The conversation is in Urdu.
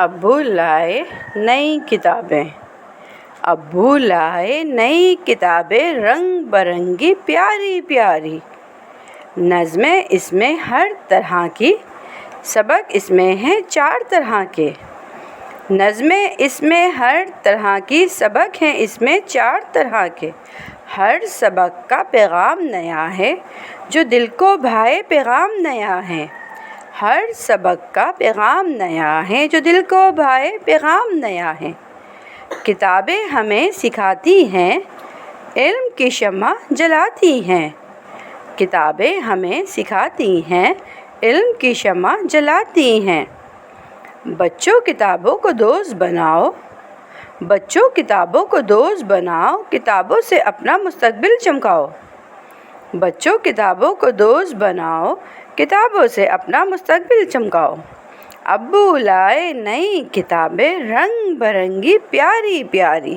ابو لائے نئی کتابیں۔ ابو لائے نئی کتابیں رنگ برنگی پیاری پیاری، نظمیں اس میں ہر طرح کی، سبق اس میں ہیں 4 طرح کے۔ نظمیں اس میں ہر طرح کی، سبق ہیں اس میں 4 طرح کے۔ ہر سبق کا پیغام نیا ہے، جو دل کو بھائے پیغام نیا ہے۔ ہر سبق کا پیغام نیا ہے، جو دل کو بھائے پیغام نیا ہے۔ کتابیں ہمیں سکھاتی ہیں، علم کی شمع جلاتی ہیں۔ کتابیں ہمیں سکھاتی ہیں، علم کی شمع جلاتی ہیں۔ بچوں کتابوں کو دوست بناؤ، بچوں کتابوں کو دوست بناؤ، کتابوں سے اپنا مستقبل چمکاؤ۔ بچوں کتابوں کو دوست بناؤ، کتابوں سے اپنا مستقبل چمکاؤ۔ ابو لائے نئی کتابیں رنگ برنگی پیاری پیاری۔